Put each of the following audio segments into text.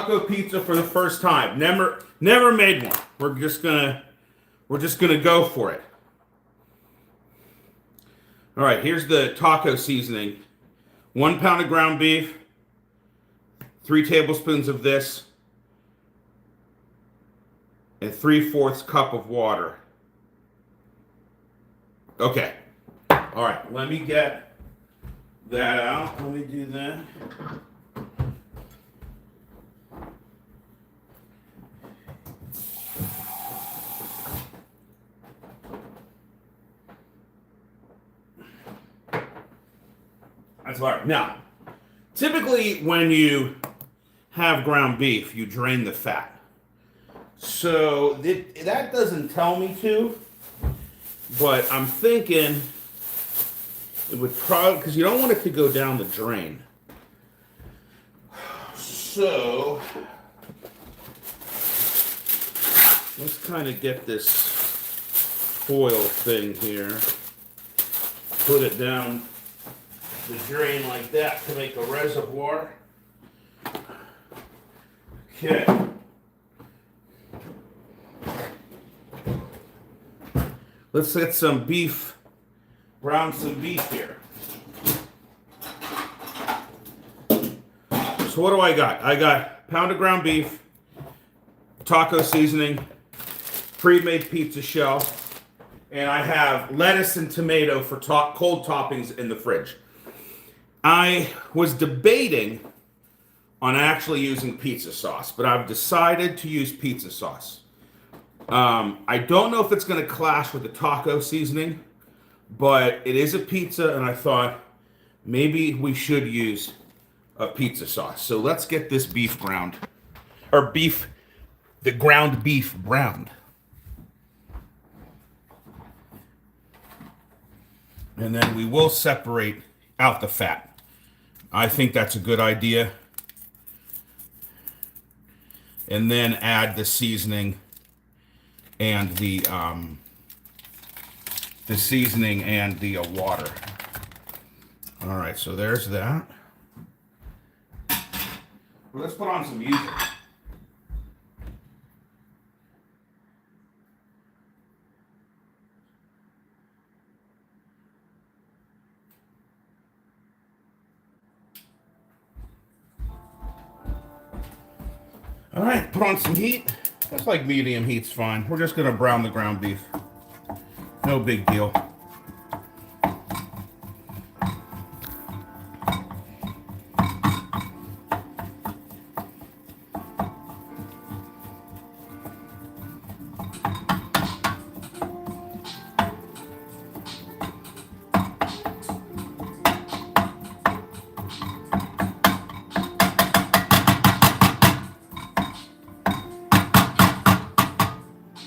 taco pizza for the first time. Never made one. We're just gonna go for it. All right, here's the taco seasoning. 1 pound of ground beef, 3 tablespoons of this, and 3/4 cup of water. Okay. All right, let me get that out. Let me do that. That's all right. Now, typically when you have ground beef, you drain the fat. So that doesn't tell me to, but I'm thinking it would probably, because you don't want it to go down the drain. So let's kind of get this foil thing here, put it down the drain like that to make a reservoir. Okay. Let's get some beef, brown some beef here. So what do I got? I got a pound of ground beef, taco seasoning, pre-made pizza shell, and I have lettuce and tomato for cold toppings in the fridge. I was debating on actually using pizza sauce, but I've decided to use pizza sauce. I don't know if it's going to clash with the taco seasoning, but it is a pizza, and I thought maybe we should use a pizza sauce. So let's get this beef browned, or the ground beef browned. And then we will separate out the fat. I think that's a good idea. And then add the seasoning and the water. All right, so there's that. Well, let's put on some music. All right, put on some heat. That's like medium heat's fine. We're just gonna brown the ground beef. No big deal.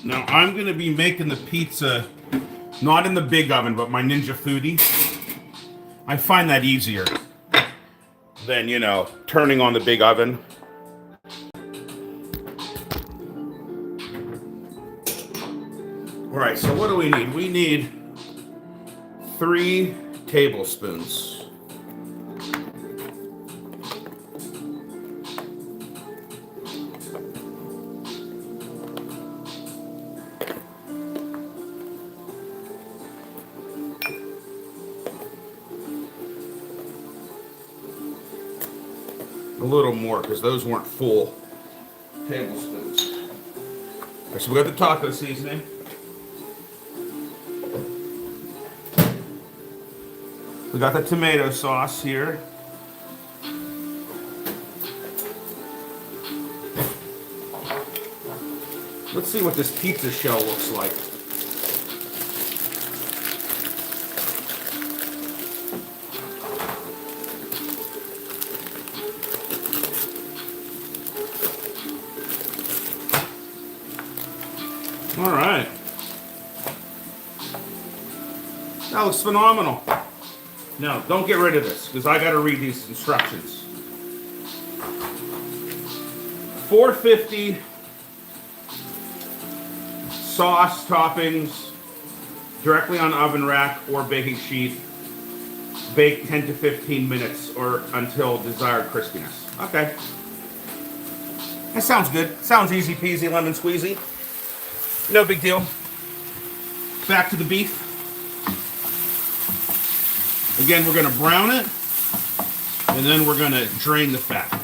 Now I'm going to be making the pizza not in the big oven, but my Ninja Foodi. I find that easier than, turning on the big oven. All right, so what do we need? We need 3 tablespoons. A little more, because those weren't full tablespoons. All right, so we got the taco seasoning. We got the tomato sauce here. Let's see what this pizza shell looks like. All right. That looks phenomenal. Now, don't get rid of this, because I got to read these instructions. 450 sauce toppings directly on oven rack or baking sheet. Bake 10 to 15 minutes or until desired crispiness. Okay. That sounds good. Sounds easy peasy, lemon squeezy. No big deal. Back to the beef. Again, we're going to brown it, and then we're going to drain the fat.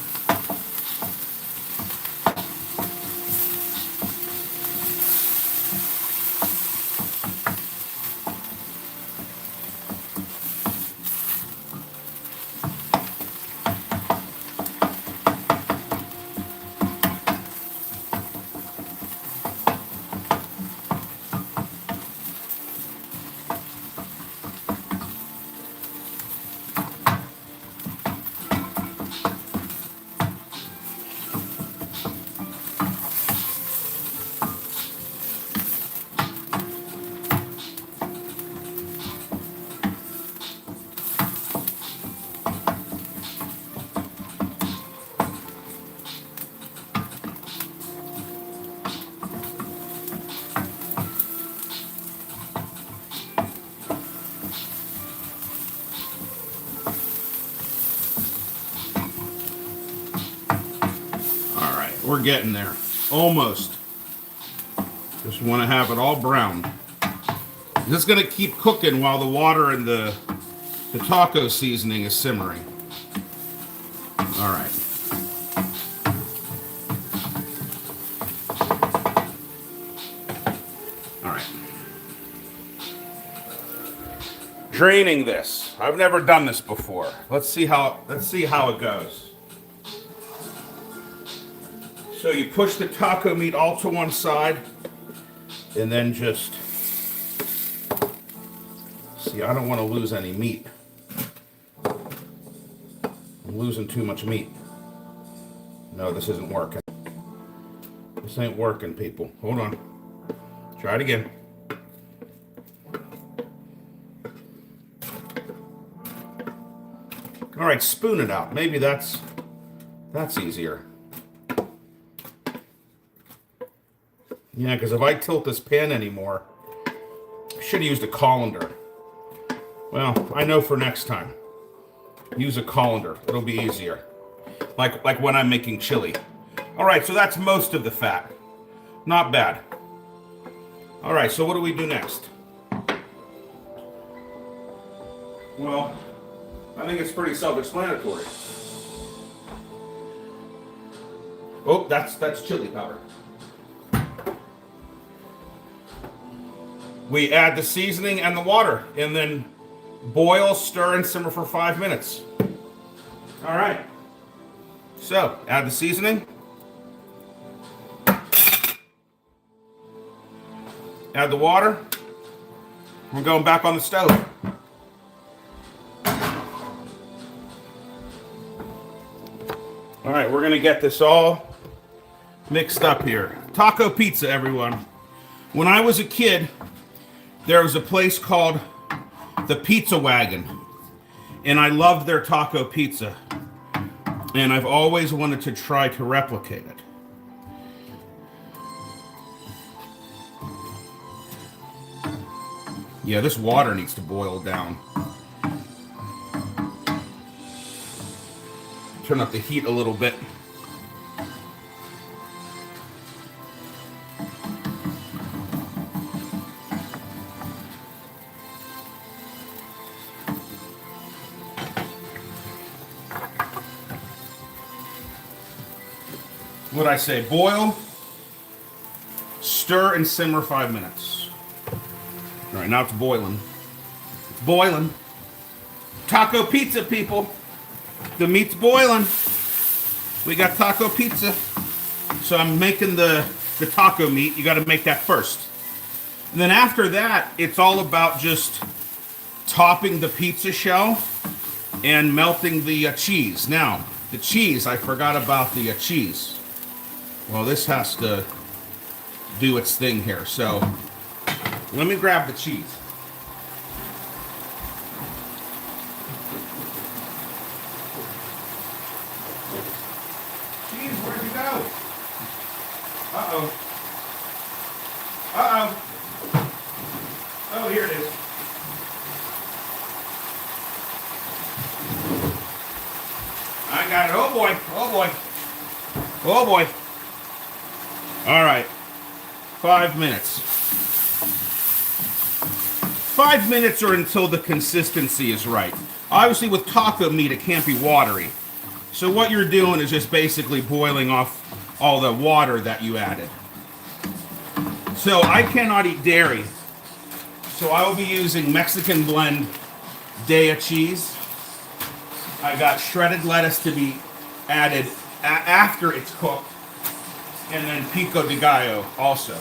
We're getting there. Almost. Just want to have it all browned. This is going to keep cooking while the water and the taco seasoning is simmering. All right. All right. Draining this. I've never done this before. Let's see how it goes. So you push the taco meat all to one side, and then just, see, I don't want to lose any meat. I'm losing too much meat. No, this isn't working. This ain't working, people. Hold on. Try it again. All right, spoon it out. Maybe that's easier. Yeah, because if I tilt this pan anymore, I should have used a colander. Well, I know for next time. Use a colander. It'll be easier. Like when I'm making chili. All right, so that's most of the fat. Not bad. All right, so what do we do next? Well, I think it's pretty self-explanatory. Oh, that's chili powder. We add the seasoning and the water, and then boil, stir, and simmer for 5 minutes. All right. So, add the seasoning. Add the water. We're going back on the stove. All right, we're going to get this all mixed up here. Taco pizza, everyone. When I was a kid, there was a place called the Pizza Wagon, and I loved their taco pizza, and I've always wanted to try to replicate it. Yeah, this water needs to boil down. Turn up the heat a little bit. What'd I say? Boil, stir, and simmer 5 minutes. All right, now it's boiling. It's boiling. Taco pizza, people. The meat's boiling. We got taco pizza. So I'm making the taco meat. You got to make that first. And then after that, it's all about just topping the pizza shell and melting the cheese. Now, the cheese, I forgot about the cheese. Well, this has to do its thing here. So let me grab the cheese. Cheese, where'd you go? Uh-oh. Uh-oh. Oh, here it is. I got it. Oh, boy. Oh, boy. Oh, boy. All right. 5 minutes. 5 minutes or until the consistency is right. Obviously, with taco meat, it can't be watery. So what you're doing is just basically boiling off all the water that you added. So I cannot eat dairy. So I will be using Mexican blend Daya cheese. I got shredded lettuce to be added after it's cooked. And then pico de gallo also.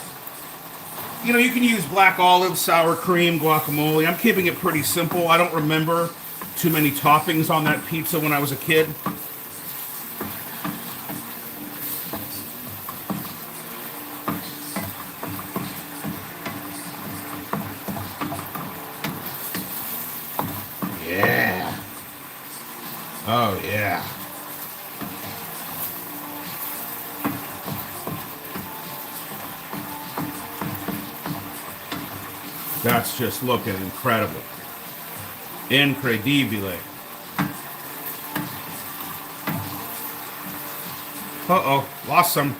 You know, you can use black olives, sour cream, guacamole. I'm keeping it pretty simple. I don't remember too many toppings on that pizza when I was a kid. Yeah. Oh, yeah. That's just looking incredible. Incredibile. Uh-oh, lost some.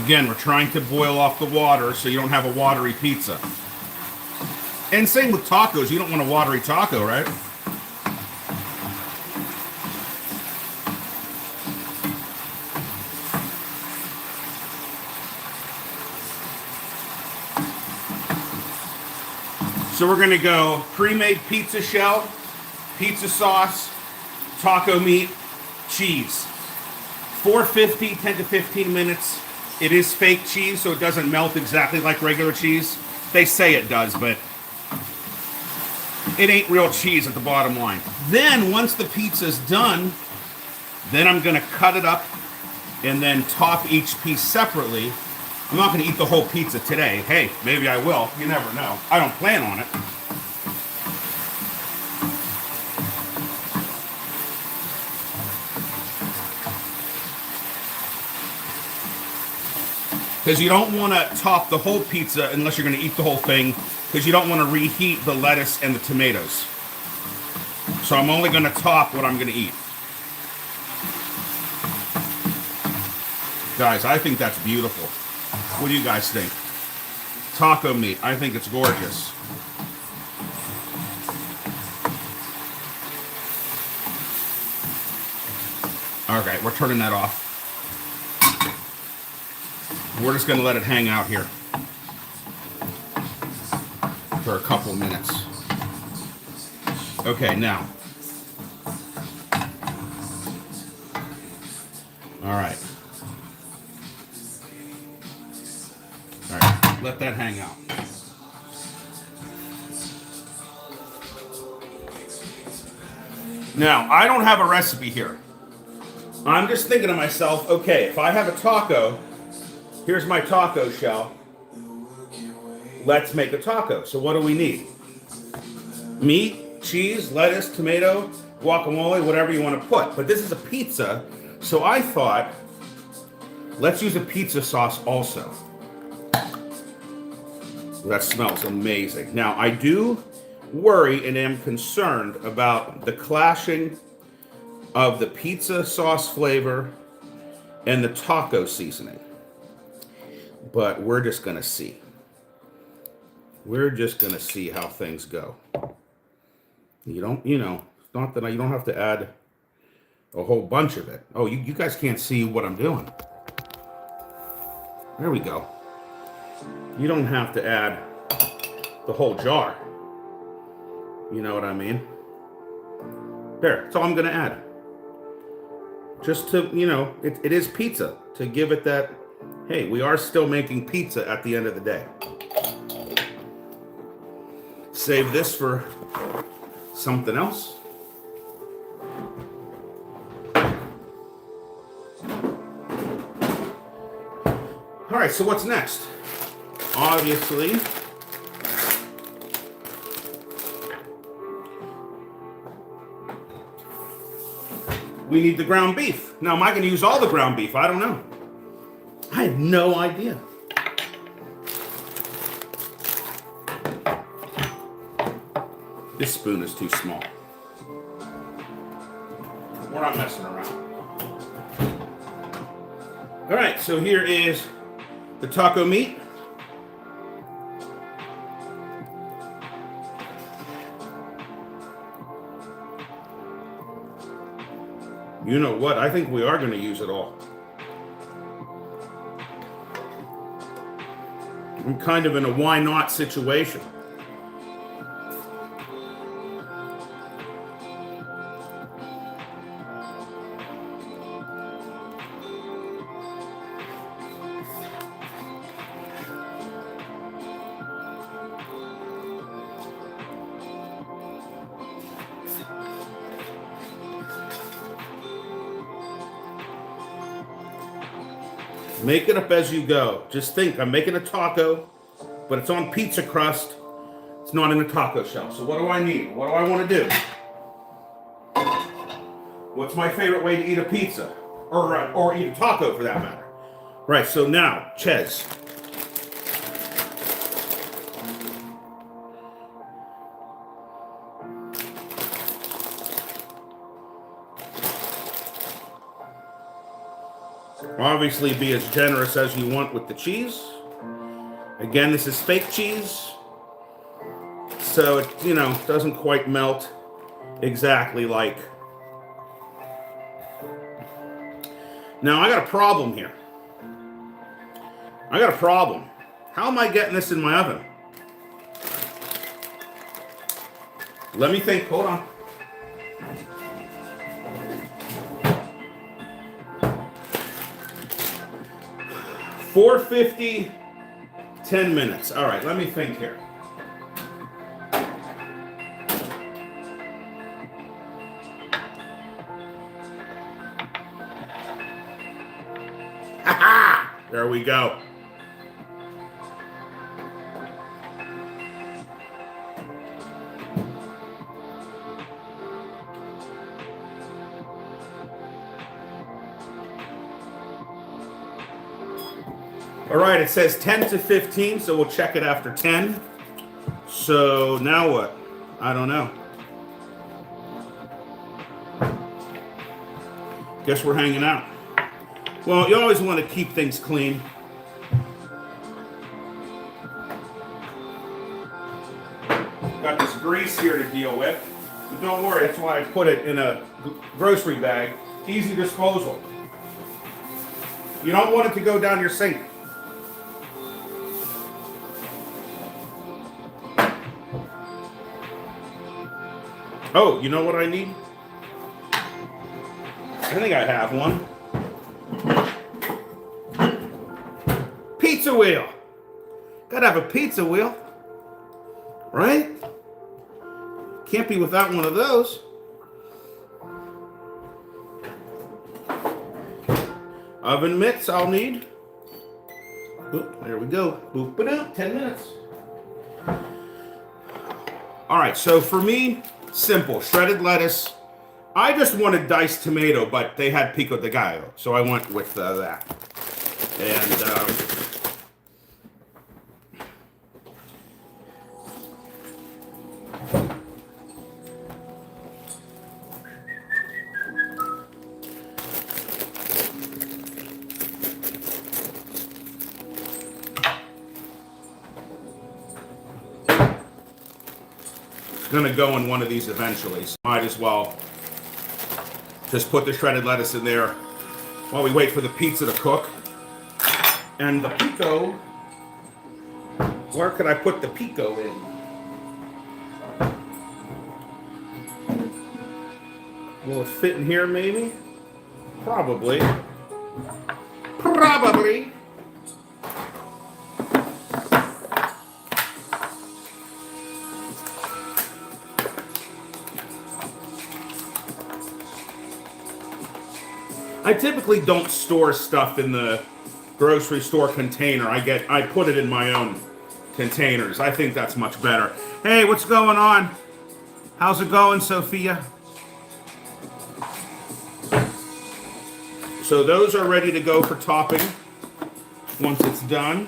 Again, we're trying to boil off the water so you don't have a watery pizza. And same with tacos. You don't want a watery taco, right? So we're going to go pre-made pizza shell, pizza sauce, taco meat, cheese. 450, 10 to 15 minutes. It is fake cheese, so it doesn't melt exactly like regular cheese. They say it does, but it ain't real cheese at the bottom line. Then, once the pizza's done, then I'm going to cut it up and then top each piece separately. I'm not going to eat the whole pizza today. Hey, maybe I will. You never know. I don't plan on it. Because you don't want to top the whole pizza unless you're going to eat the whole thing, because you don't want to reheat the lettuce and the tomatoes. So I'm only going to top what I'm going to eat. Guys, I think that's beautiful. What do you guys think? Taco meat. I think it's gorgeous. Okay, we're turning that off. We're just going to let it hang out here for a couple minutes. Okay, now. All right. All right, let that hang out. Now, I don't have a recipe here. I'm just thinking to myself, okay, if I have a taco, here's my taco shell. Let's make a taco. So what do we need? Meat, cheese, lettuce, tomato, guacamole, whatever you want to put. But this is a pizza, so I thought, let's use a pizza sauce also. That smells amazing. Now, I do worry and am concerned about the clashing of the pizza sauce flavor and the taco seasoning. But we're just going to see. We're just going to see how things go. You know, it's not that you don't have to add a whole bunch of it. Oh, you guys can't see what I'm doing. There we go. You don't have to add the whole jar. You know what I mean? There, that's all I'm going to add. Just to, you know, it is pizza. To give it that, hey, we are still making pizza at the end of the day. Save this for something else. All right, so what's next? Obviously, we need the ground beef. Now, am I going to use all the ground beef? I don't know. I have no idea. This spoon is too small. We're not messing around. All right, so here is the taco meat. You know what? I think we are going to use it all. I'm kind of in a why not situation. Make it up as you go. Just think, I'm making a taco, but it's on pizza crust. It's not in a taco shell. So what do I need? What do I want to do? What's my favorite way to eat a pizza? Or eat a taco for that matter. Right, so now, Ches. Obviously, be as generous as you want with the cheese. Again, this is fake cheese, so it, doesn't quite melt exactly like. Now, I got a problem here. I got a problem. How am I getting this in my oven? Let me think. Hold on. 450, 10 minutes. All right, let me think here. Ha-ha! There we go. All right, it says 10 to 15, so we'll check it after 10. So now what? I don't know. Guess we're hanging out. Well, you always want to keep things clean. Got this grease here to deal with. But don't worry, that's why I put it in a grocery bag. Easy disposal. You don't want it to go down your sink. Oh, you know what I need? I think I have one. Pizza wheel. Gotta have a pizza wheel. Right? Can't be without one of those. Oven mitts I'll need. Oop, there we go. Boop it out. 10 minutes. All right, so for me, simple. Shredded lettuce. I just wanted diced tomato, but they had pico de gallo, so I went with that. And gonna go in one of these eventually, so might as well just put the shredded lettuce in there while we wait for the pizza to cook. And the pico, where could I put the pico in? Will it fit in here maybe? Probably. Probably. I typically don't store stuff in the grocery store container. I put it in my own containers. I think that's much better. Hey, what's going on? How's it going, Sophia? So those are ready to go for topping once it's done.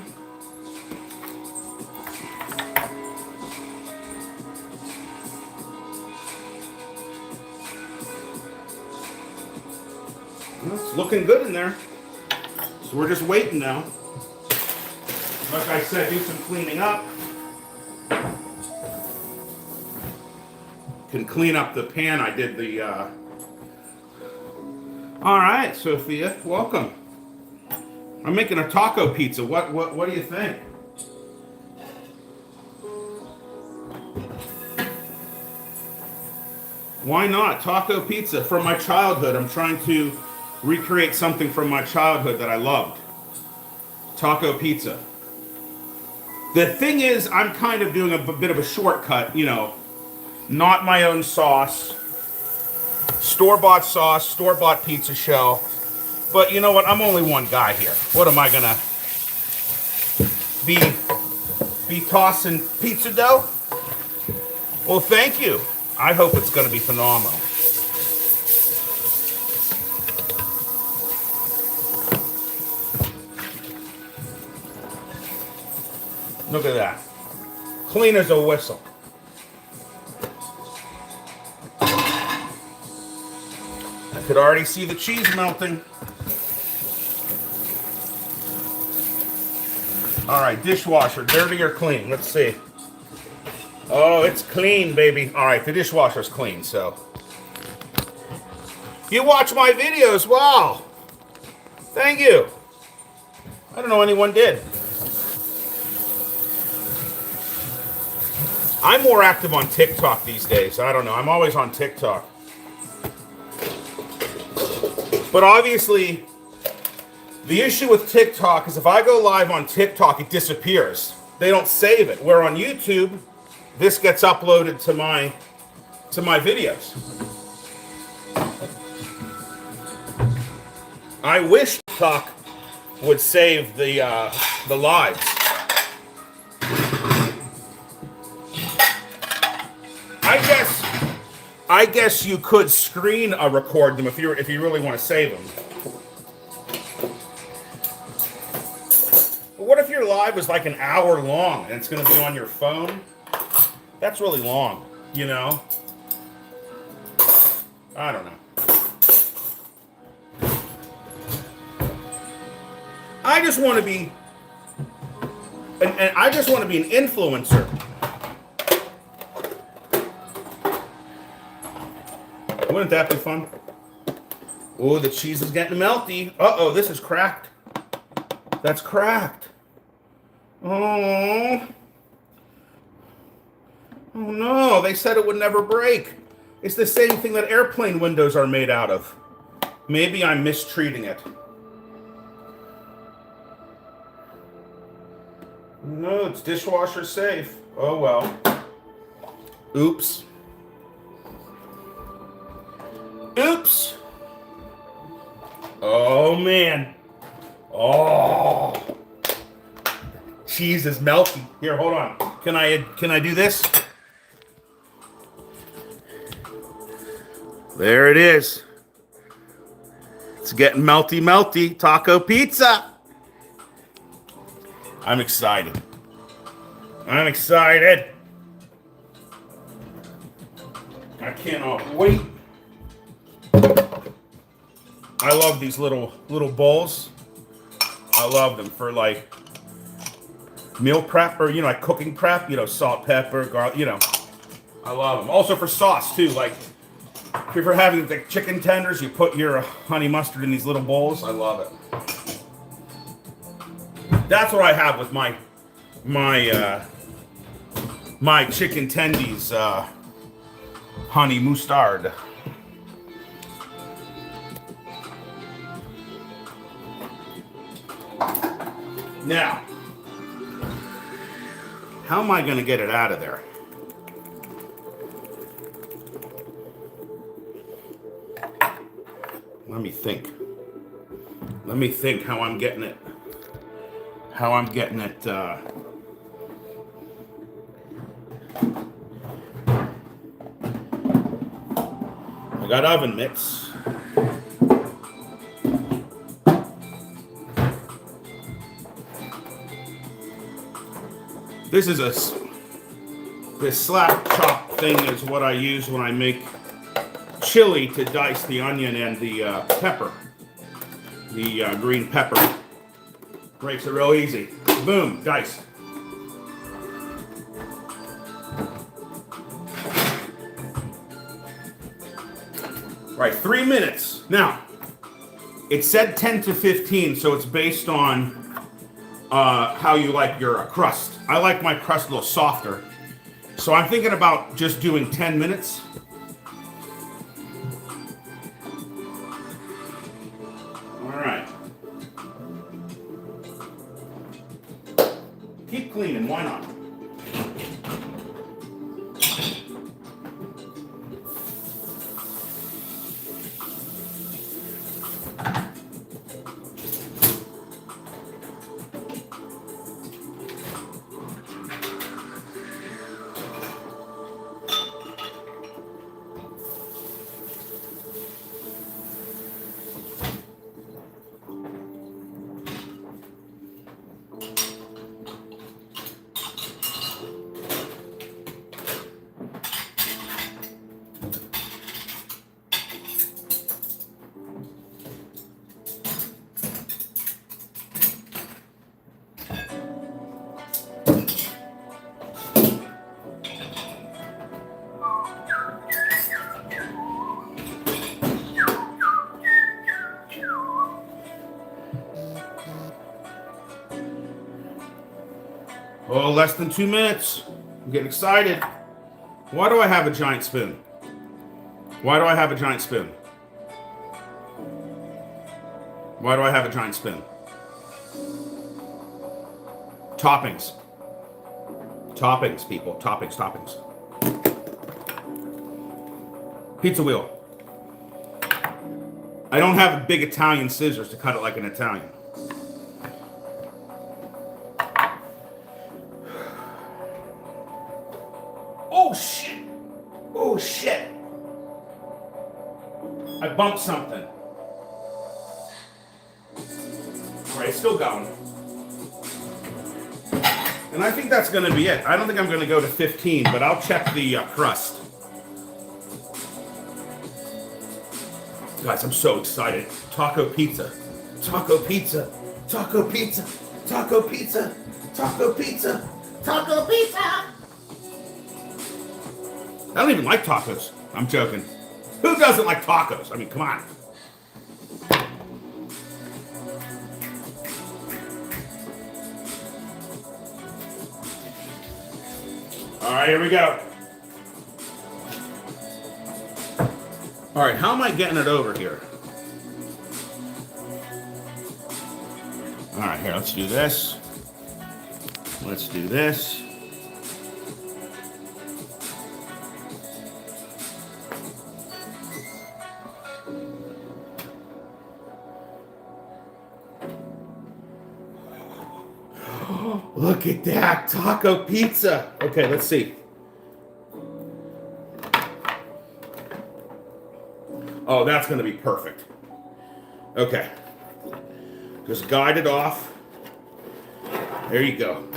It's looking good in there. So we're just waiting now. Like I said, do some cleaning up. Can clean up the pan. I did the... All right, Sophia, welcome. I'm making a taco pizza. What do you think? Why not? Taco pizza from my childhood. I'm trying to recreate something from my childhood that I loved. Taco pizza. The thing is, I'm kind of doing a bit of a shortcut, you know, not my own sauce, store-bought sauce, store-bought pizza shell. But you know what? I'm only one guy here. What am I gonna be tossing pizza dough? Well, thank you. I hope it's gonna be phenomenal. Look at that. Clean as a whistle. I could already see the cheese melting. All right, dishwasher, dirty or clean? Let's see. Oh, it's clean, baby. All right, the dishwasher's clean, so. You watch my videos, wow. Thank you. I don't know anyone did. I'm more active on TikTok these days. I don't know. I'm always on TikTok. But obviously, the issue with TikTok is if I go live on TikTok, it disappears. They don't save it. Where on YouTube, this gets uploaded to my videos. I wish TikTok would save the lives. I guess you could screen record them if you really want to save them. But what if your live is like an hour long and it's going to be on your phone? That's really long, you know? I don't know. I just want to be I just want to be an influencer. Wouldn't that be fun? Oh, the cheese is getting melty. Uh-oh, this is cracked. That's cracked. Oh. Oh no, they said it would never break. It's the same thing that airplane windows are made out of. Maybe I'm mistreating it. No, it's dishwasher safe. Oh well. Oops. Oops. Oh man. Oh. Cheese is melty. Here, hold on. Can I do this? There it is. It's getting melty, melty. Taco pizza. I'm excited. I'm excited. I cannot wait. I love these little bowls. I love them for like meal prep or, you know, like cooking prep, you know, salt, pepper, garlic, you know. I love them. Also for sauce too, like if you're having the chicken tenders, you put your honey mustard in these little bowls. I love it. That's what I have with my chicken tendies, honey mustard. Now, how am I going to get it out of there? Let me think. Let me think how I'm getting it. How I'm getting it. I got oven mitts. This is this slap chop thing is what I use when I make chili to dice the onion and the pepper. The green pepper. Breaks it real easy. Boom, dice. Right, 3 minutes. Now, it said 10 to 15, so it's based on how you like your crust. I like my crust a little softer. So I'm thinking about just doing 10 minutes. All right. Keep cleaning, why not? Oh, less than 2 minutes. I'm getting excited. Why do I have a giant spoon? Why do I have a giant spoon? Why do I have a giant spoon? Toppings. Toppings, people. Toppings, toppings. Pizza wheel. I don't have big Italian scissors to cut it like an Italian. Oh shit! Oh shit! I bumped something. Alright, it's still going. And I think that's gonna be it. I don't think I'm gonna go to 15, but I'll check the crust. Guys, I'm so excited. Taco pizza. Taco pizza. Taco pizza. Taco pizza. Taco pizza. Taco pizza. I don't even like tacos. I'm joking. Who doesn't like tacos? I mean, come on. All right, here we go. All right, how am I getting it over here? All right, here, let's do this. Let's do this. Look at that, taco pizza. Okay, let's see. Oh, that's going to be perfect. Okay. Just guide it off. There you go.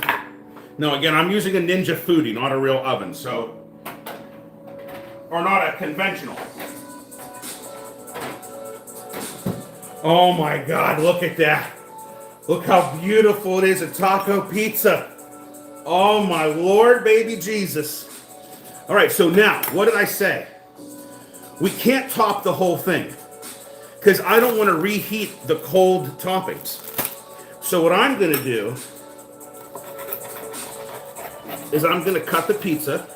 Now, again, I'm using a Ninja Foodi, not a real oven, so... Or not a conventional. Oh my God, look at that. Look how beautiful it is, a taco pizza. Oh my Lord, baby Jesus. All right, so now, what did I say? We can't top the whole thing because I don't want to reheat the cold toppings. So what I'm going to do is I'm going to cut the pizza.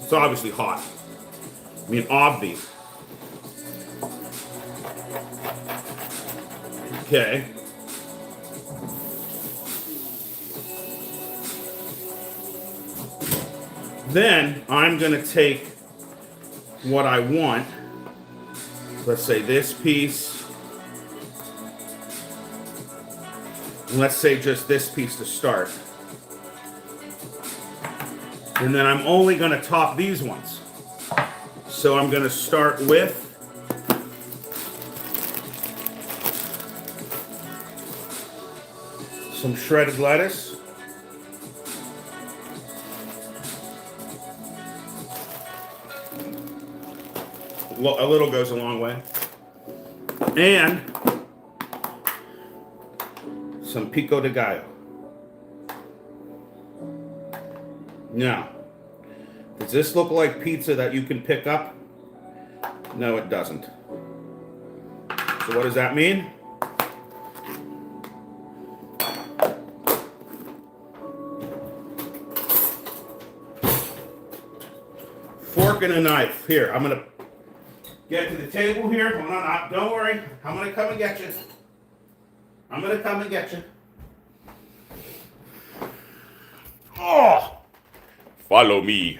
It's obviously hot. I mean, obvious. Okay. Then I'm going to take what I want. Let's say this piece. And let's say just this piece to start. And then I'm only going to top these ones. So I'm going to start with some shredded lettuce. A little goes a long way. And some pico de gallo. Now, does this look like pizza that you can pick up? No, it doesn't. So what does that mean? Fork and a knife. Here, I'm going to get to the table here. Hold on, don't worry. I'm going to come and get you. I'm going to come and get you. Oh! Follow me.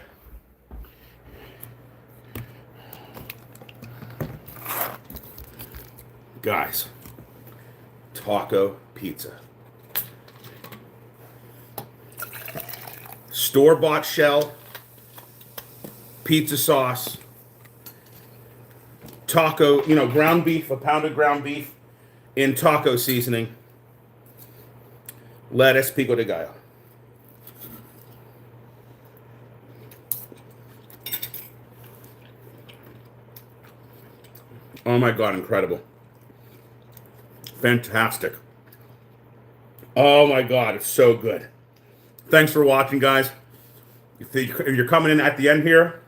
Guys, taco pizza. Store-bought shell, pizza sauce, taco, ground beef, a pound of ground beef in taco seasoning, lettuce, pico de gallo. Oh my God, incredible. Fantastic. Oh my God, it's so good. Thanks for watching, guys. If you're coming in at the end here,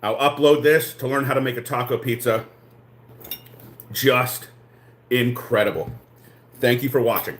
I'll upload this to learn how to make a taco pizza. Just incredible. Thank you for watching.